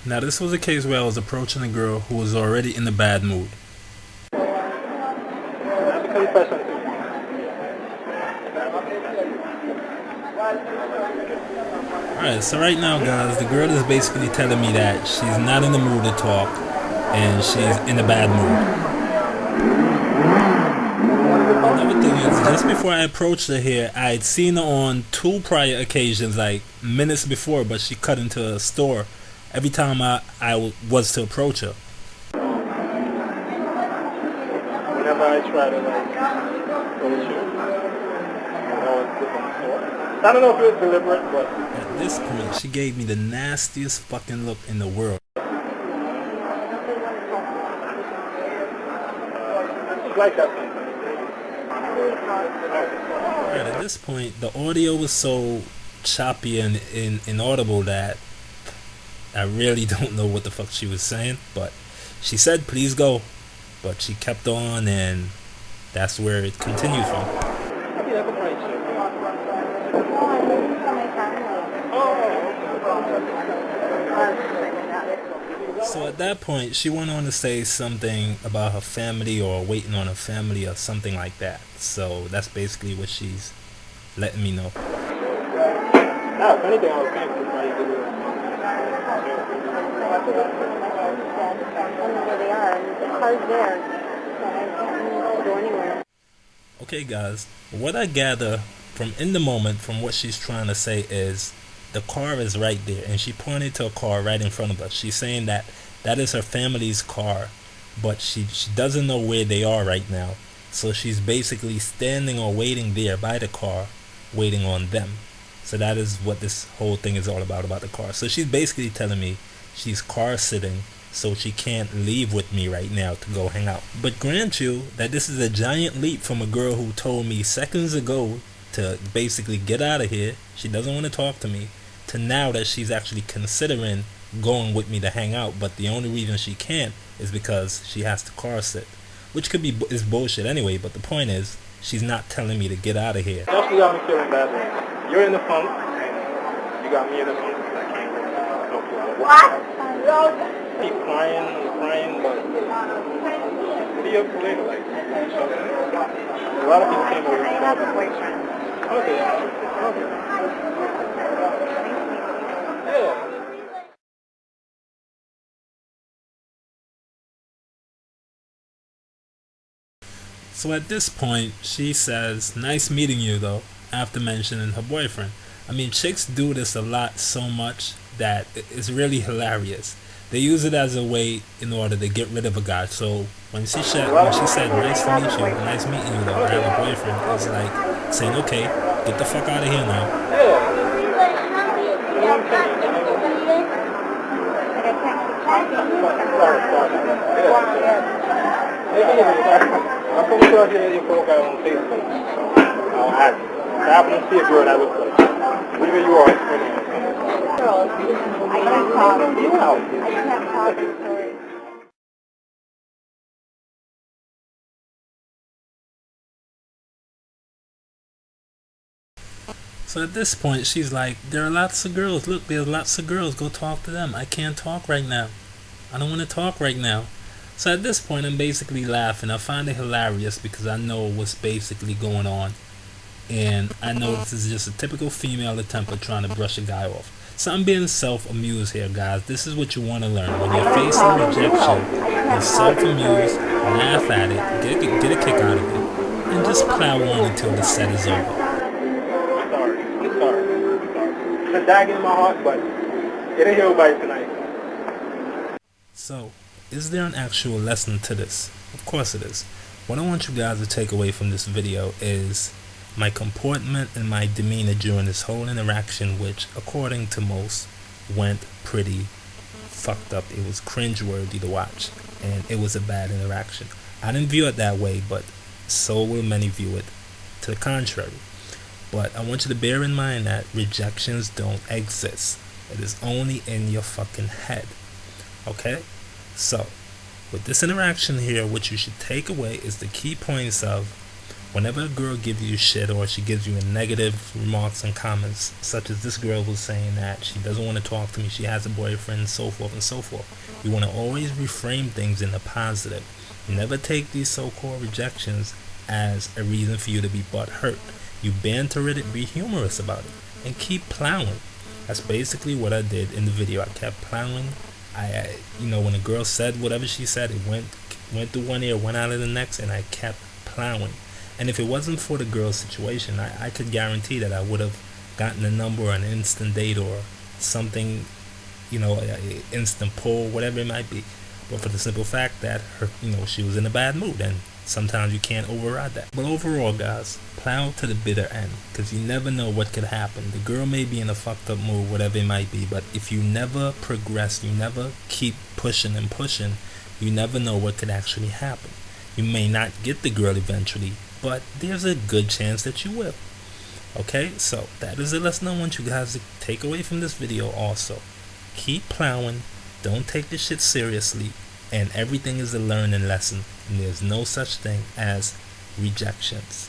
Now this was a case where I was approaching a girl who was already in a bad mood. Alright, so right now guys, the girl is basically telling me that she's not in the mood to talk and she's in a bad mood. Another thing is, just before I approached her here, I had seen her on 2 prior occasions, like minutes before, but she cut into a store every time I was to approach her. Whenever I try to approach you, I always look on the store. I don't know if it was deliberate, but At this point, she gave me the nastiest fucking look in the world. it's like that sometimes. Right, at this point, the audio was so choppy and inaudible that I really don't know what the fuck she was saying, but she said please go, but she kept on, and that's where it continued from. So at that point, she went on to say something about her family or waiting on her family or something like that. So that's basically what she's letting me know. Now, if anything, I was paying for somebody to do it. Where they are, and the car's there, so I can't go anywhere. Okay guys, what I gather from in the moment from what she's trying to say is the car is right there, and she pointed to a car right in front of us. She's saying that that is her family's car, but she doesn't know where they are right now. So she's basically standing or waiting there by the car, waiting on them. So that is what this whole thing is all about the car. So she's basically telling me she's car sitting, so she can't leave with me right now to go hang out. But grant you that this is a giant leap from a girl who told me seconds ago to basically get out of here, she doesn't want to talk to me, to now that she's actually considering going with me to hang out, but the only reason she can't is because she has to car sit, which could be is bullshit anyway. But the point is, she's not telling me to get out of here. That's what got me feeling bad. You're in the funk, and you got me in the funk. I can't help you. What? Keep crying and crying, but be up for later. Like, a lot of people came over I and have a talked. boyfriend. Okay. Yeah. So at this point, she says, "Nice meeting you though," after mentioning her boyfriend. I mean, chicks do this a lot, so much that it's really hilarious. They use it as a way in order to get rid of a guy. So when she said, "Nice to meet you," "Nice meeting you though, I have a boyfriend," it's like saying, "Okay, get the fuck out of here now." I'm coming across your profile on Facebook. I happen to see a girl that looks like you. Wherever you are, Girls, I can't talk. I can't talk in stories. So at this point, she's like, "There are lots of girls. Look, there's lots of girls. Go talk to them. I can't talk right now. I don't want to talk right now." So at this point, I'm basically laughing. I find it hilarious because I know what's basically going on. And I know this is just a typical female attempt at trying to brush a guy off. So I'm being self-amused here, guys. This is what you want to learn. When you're facing rejection, you self-amuse, laugh at it, get a kick out of it, and just plow on until the set is over. It's a dagger in my heart, but it ain't healed by tonight. So, is there an actual lesson to this? Of course it is. What I want you guys to take away from this video is my comportment and my demeanor during this whole interaction, which, according to most, went pretty fucked up. It was cringeworthy to watch, and it was a bad interaction. I didn't view it that way, but so will many view it to the contrary. But I want you to bear in mind that rejections don't exist. It is only in your fucking head. Okay? So, with this interaction here, what you should take away is the key points of Whenever a girl gives you shit or she gives you negative remarks and comments, such as this girl was saying that she doesn't want to talk to me, she has a boyfriend, so forth and so forth, you want to always reframe things in the positive. Never take these so-called rejections as a reason for you to be butthurt. You banter it, be humorous about it, and keep plowing. That's basically what I did in the video. I kept plowing. When a girl said whatever she said, it went through one ear, went out of the next, and I kept plowing. And if it wasn't for the girl's situation, I could guarantee that I would have gotten a number or an instant date or something, an instant pull, whatever it might be. But for the simple fact that she was in a bad mood, and sometimes you can't override that. But overall, guys, plow to the bitter end, because you never know what could happen. The girl may be in a fucked up mood, whatever it might be, but if you never progress, you never keep pushing and pushing, you never know what could actually happen. You may not get the girl eventually, but there's a good chance that you will. Okay, so that is a lesson I want you guys to take away from this video also. Keep plowing, don't take this shit seriously, and everything is a learning lesson, and there's no such thing as rejections.